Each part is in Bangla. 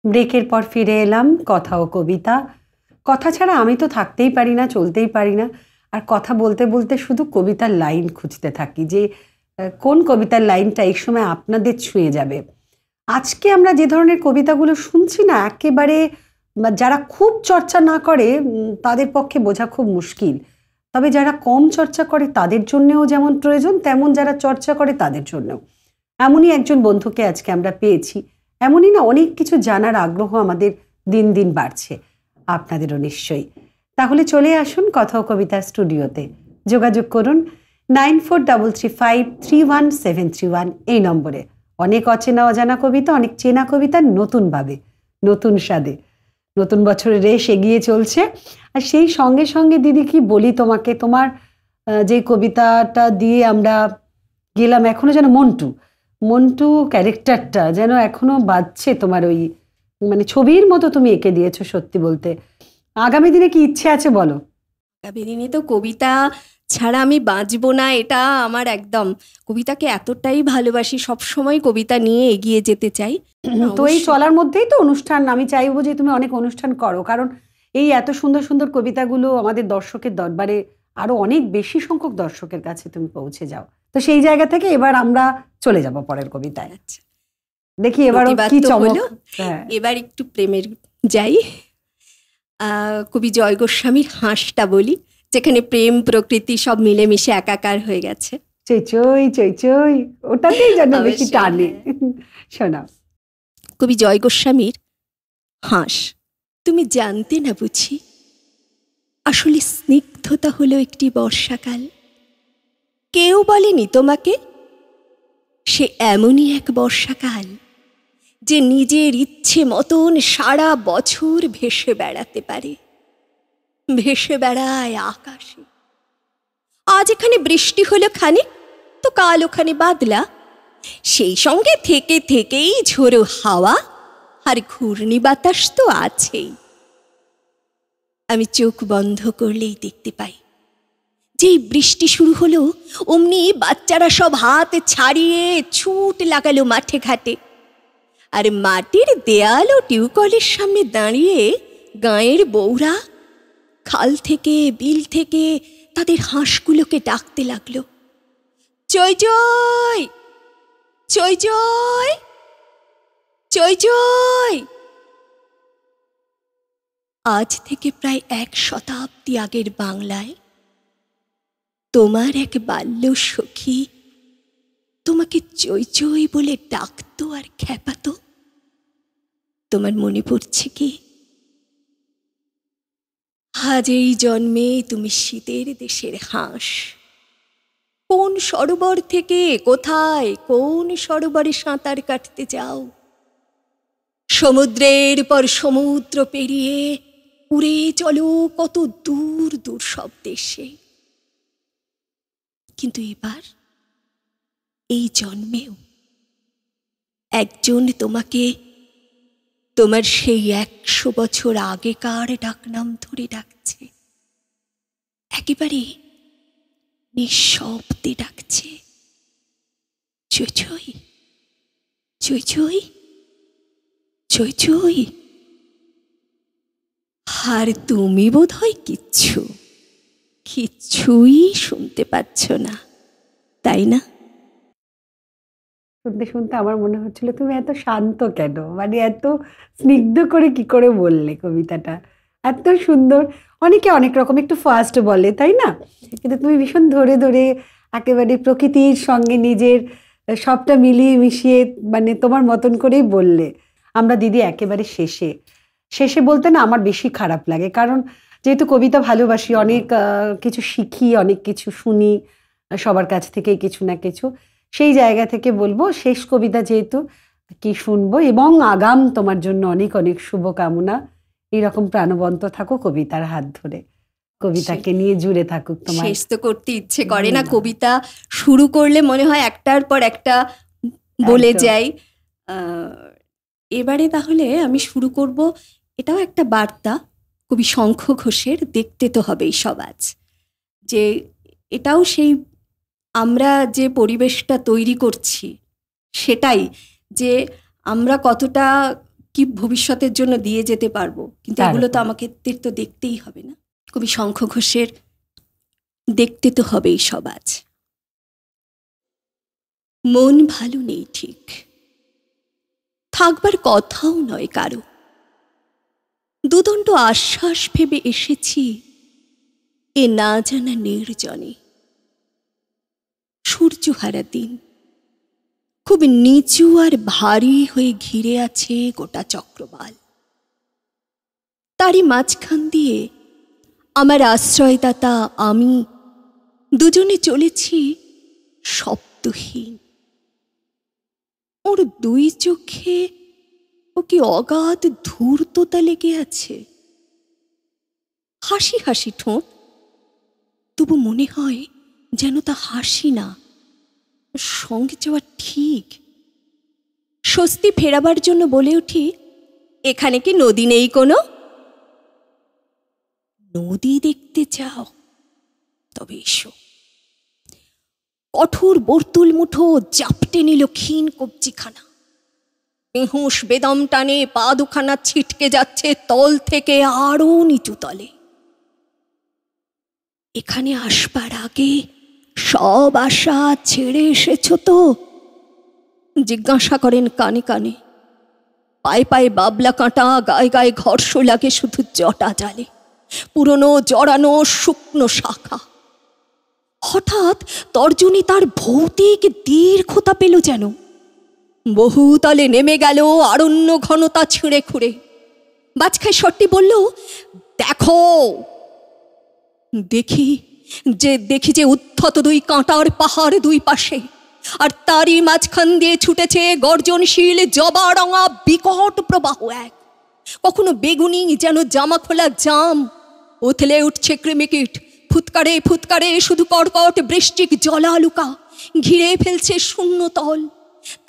ব্রেকের পর ফিরে এলাম কথা ও কবিতা। কথা ছাড়া আমি তো থাকতেই পারি না, চলতেই পারি না। আর কথা বলতে বলতে শুধু কবিতার লাইন খুঁজতে থাকি যে কোন কবিতার লাইনটা এই সময় আপনাদের ছুঁয়ে যাবে। আজকে আমরা যে ধরনের কবিতাগুলো শুনছি না, একেবারে যারা খুব চর্চা না করে তাদের পক্ষে বোঝা খুব মুশকিল। তবে যারা কম চর্চা করে তাদের জন্যও যেমন প্রয়োজন, তেমন যারা চর্চা করে তাদের জন্যও। এমনই একজন বন্ধুকে আজকে আমরা পেয়েছি। এমনই না, অনেক কিছু জানার আগ্রহ আমাদের দিন দিন বাড়ছে, আপনাদেরও নিশ্চয়ই। তাহলে চলে আসুন কথা ও কবিতার স্টুডিওতে। যোগাযোগ করুন 9433531731 এই নম্বরে। অনেক অচেনা অজানা কবিতা, অনেক চেনা কবিতা নতুনভাবে, নতুন স্বাদে। নতুন বছরের রেশ এগিয়ে চলছে। আর সেই সঙ্গে সঙ্গে দিদি কি বলি তোমাকে, তোমার যে কবিতাটা দিয়ে আমরা গেলাম, এখনো যেন মন্টু মন্টু ক্যারেক্টারটা যেন এখনো বাজছে তোমার ওই মানে ছবির মতো তুমি এঁকে দিয়েছো। সত্যি বলতে আগামী দিনে কি ইচ্ছে আছে বলো? আগামী দিনে তো কবিতা ছাড়া আমি বাঁচবো না, এটা আমার একদম। কবিতাকে এতটাই ভালোবাসি, সবসময় কবিতা নিয়ে এগিয়ে যেতে চাই। তো এই চলার মধ্যেই তো অনুষ্ঠান, আমি চাইবো যে তুমি অনেক অনুষ্ঠান করো, কারণ এই এত সুন্দর সুন্দর কবিতাগুলো আমাদের দর্শকের দরবারে আরো অনেক বেশি সংখ্যক দর্শকের কাছে তুমি পৌঁছে যাও। তো সেই জায়গা থেকে এবার আমরা চলে যাব পরের কবিতায়। আচ্ছা, দেখি এবার কি চমক। এবার একটু প্রেমের যাই। কবি জয় গোস্বামীর হাঁসটা বলি, যেখানে প্রেম প্রকৃতি সব মিলেমিশে একাকার হয়ে গেছে। চই চই চই চই, ওটাতেই যেন বেশি টানে। শোনাও। কবি জয় গোস্বামীর হাঁস। তুমি জানতে না বুঝি, আসলে স্নিগ্ধতা হলো একটি বর্ষাকাল। কেউ বলেনি তোমাকে, সে এমনই এক বর্ষাকাল যে নিজের ইচ্ছে মতন সারা বছর ভেসে বেড়াতে পারে। ভেসে বেড়ায় আকাশে। আজ এখানে বৃষ্টি হলো খানিক, তো কাল ওখানে বাদলা। সেই সঙ্গে থেকে থেকেই ঝোড়ো হাওয়া আর ঘূর্ণি বাতাস তো আছেই। আমি চোখ বন্ধ করলেই দেখতে পাই, যেই বৃষ্টি শুরু হলো অমনি বাচ্চারা সব হাত ছাড়িয়ে ছুট লাগালো মাঠে ঘাটে। আর মাটির দেয়াল ও টিউকলের সামনে দাঁড়িয়ে গাঁয়ের বউরা খাল থেকে বিল থেকে তাদের হাঁসগুলোকে ডাকতে লাগলো, চই চই চই চই চই চই। আজ থেকে প্রায় 1 শতাব্দী আগের বাংলায় তোমার এক বাল্য সখী তোমাকে চই চই বলে ডাকতো আর খেপাতো। তোমার মনে পড়ছে কি? আজ এই জন্মে তুমি শীতের দেশের হাঁস। কোন সরোবর থেকে কোথায় কোন সরোবরে সাঁতার কাটতে যাও। সমুদ্রের পর সমুদ্র পেরিয়ে উড়ে চলো কত দূর দূর সব দেশে। কিন্তু এবার এই জন্মেও একজন তোমাকে তোমার সেই 100 বছর আগেকার ডাকনাম ধরে ডাকছে, একেবারে নিঃশব্দে ডাকছে, চই চই চই চই চই চই। আর তুমি বোধহয় কিচ্ছুই শুনতে পাচ্ছ না, তাই না? শুনতে শুনতে আমার মনে হচ্ছিল তুমি এত শান্ত কেন, মানে এত স্নিগ্ধ করে কি করে বললে কবিতাটা, এত সুন্দর। অনেকে অনেক রকম একটু ফাস্ট বলে, তাই না? কিন্তু তুমি ভীষণ ধরে ধরে একেবারে প্রকৃতির সঙ্গে নিজের সবটা মিলিয়ে মিশিয়ে মানে তোমার মতন করেই বললে। আমরা দিদি একেবারে শেষে শেষে বলতে না আমার বেশি খারাপ লাগে, কারণ যেহেতু কবিতা ভালোবাসি, অনেক কিছু শিখি, অনেক কিছু শুনি সবার কাছ থেকেই কিছু না কিছু। সেই জায়গা থেকে বলবো শেষ কবিতা যেহেতু কি শুনবো, এবং আগাম তোমার জন্য অনেক অনেক শুভকামনা। এইরকম প্রাণবন্ত থাকো কবিতার হাত ধরে, কবিতাকে নিয়ে জুড়ে থাকুক তোমার। শেষ তো করতে ইচ্ছে করে না, কবিতা শুরু করলে মনে হয় একটার পর একটা বলে যাই। এবারে তাহলে আমি শুরু করব, এটাও একটা বার্তা কবি শঙ্খ ঘোষের, দেখতে তো হবেই সব আজ। যে এটাও সেই আমরা যে পরিবেশটা তৈরি করছি সেটাই, যে আমরা কতটা কি ভবিষ্যতের জন্য দিয়ে যেতে পারবো, কিন্তু এগুলো তো আমাকে তো দেখতেই হবে না। কবি শঙ্খ ঘোষের দেখতে তো হবেই সব আজ। মন ভালো নেই ঠিক, থাকবার কথাও নয় কারো, দুদণ্ড আশ্বাস ভেবে এসেছি এ না জানা নির্জনে। সূর্যহারা দিন, খুব নিচু আর ভারী হয়ে ঘিরে আছে গোটা চক্রবাল। তারই মাঝখান দিয়ে আমার আশ্রয়দাতা আমি দুজনে চলেছি শব্দহীন। ওর দুই চোখে ও কি অগাধ ধূর্ততা লেগে আছে। হাসি হাসি ঠোঁট, তবু মনে হয় যেন তা হাসি না, সঙ্গে যাওয়া ঠিক। স্বস্তি ফেরাবার জন্য বলে উঠি, এখানে কি নদী নেই কোনো? নদী দেখতে চাও? তবে এসো। কঠোর বর্তুল মুঠো জাপটে নিল ক্ষীণ কবজিখানা। বেহুঁশ বেদম টানে পা দুখানা ছিটকে যাচ্ছে তল থেকে আরো নিচু তলে। এখানে আসবার আগে সব আশা ছেড়ে এসেছ তো? জিজ্ঞাসা করেন কানে কানে। পায়ে পায়ে বাবলা কাঁটা, গায়ে গায়ে ঘর্ষ লাগে শুধু জটা জালে, পুরনো জড়ানো শুকনো শাখা। হঠাৎ তর্জনী তার ভৌতিক দীর্ঘতা পেল যেন, বহুতলে নেমে গেল আরণ্য ঘনতা ছিঁড়ে খুঁড়ে। বাজখায় সট্টি বলল, দেখো। দেখি যে উদ্ধত দুই কাঁটার পাহাড় দুই পাশে, আর তারই মাঝখান দিয়ে ছুটেছে গর্জনশীল জবা রঙা বিকট প্রবাহ এক। কখনো বেগুনি যেন জামা খোলা জাম, উথলে উঠছে কৃমিকীট। ফুৎকারে ফুৎকারে শুধু কর্কট বৃষ্টিক জলালুকা ঘিরে ফেলছে শূন্যতল।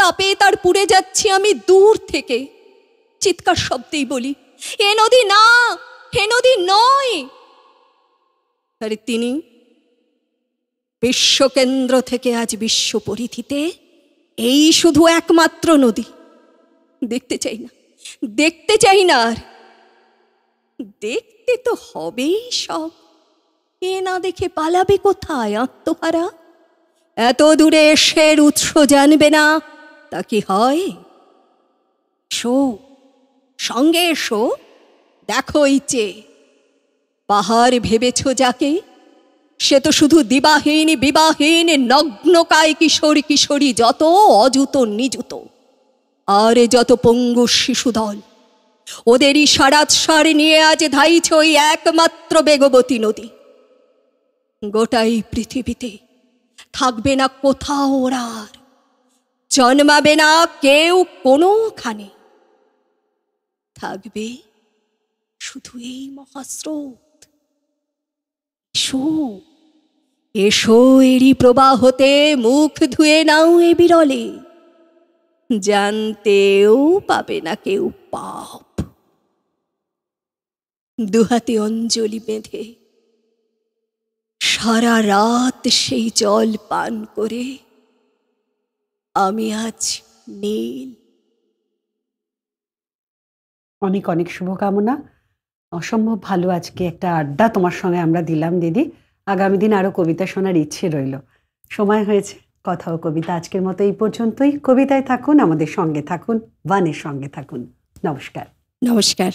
তাপে তার পুড়ে যাচ্ছি আমি দূর থেকে। চিৎকার শব্দেই বলি, এ নদী না, হে নদী নয়। আরে তিনি বিশ্বকেন্দ্র থেকে আজ বিশ্ব পরিধিতে এই শুধু একমাত্র নদী। দেখতে চাই না, দেখতে চাই না আর। দেখতে তো হবেই সব, এ না দেখে পালাবে কোথায় আত্মহারা? এত দূরে এসে উৎস জানবে না তা কি হয়? এসো, সঙ্গে এসো, দেখো ইচে। পাহাড় ভেবেছ যাকে, সে তো শুধু দিবাহীন বিবাহীন নগ্নকায় কিশোর কিশোরী যত অযুত নিযুত, আর যত পঙ্গু শিশুদল, ওদেরই সারাৎসার নিয়ে আজ ধাইছ ওই একমাত্র বেগবতী নদী। গোটাই পৃথিবীতে থাকবে না কোথাও ওরা, জন্মাবে না কেউ কোনোখানে, থাকবে শুধু এই মহাস্রোত। এসো, এসো এরই প্রবাহতে মুখ ধুয়ে নাও এ বিরলে, জানতেও পাবে না কেউ পাপ। দুহাতে অঞ্জলি বেঁধে সারা রাত সেই জল পান করে আমি আজ নীল। অনেক অনেক শুভকামনা। অসম্ভব ভালো আজকে একটা আড্ডা তোমার সঙ্গে আমরা দিলাম দিদি। আগামী দিন আরো কবিতা শোনার ইচ্ছে রইল। সময় হয়েছে কথা ও কবিতা আজকের মতো এই পর্যন্তই। কবিতায় থাকুন, আমাদের সঙ্গে থাকুন, ওয়ানের সঙ্গে থাকুন। নমস্কার। নমস্কার।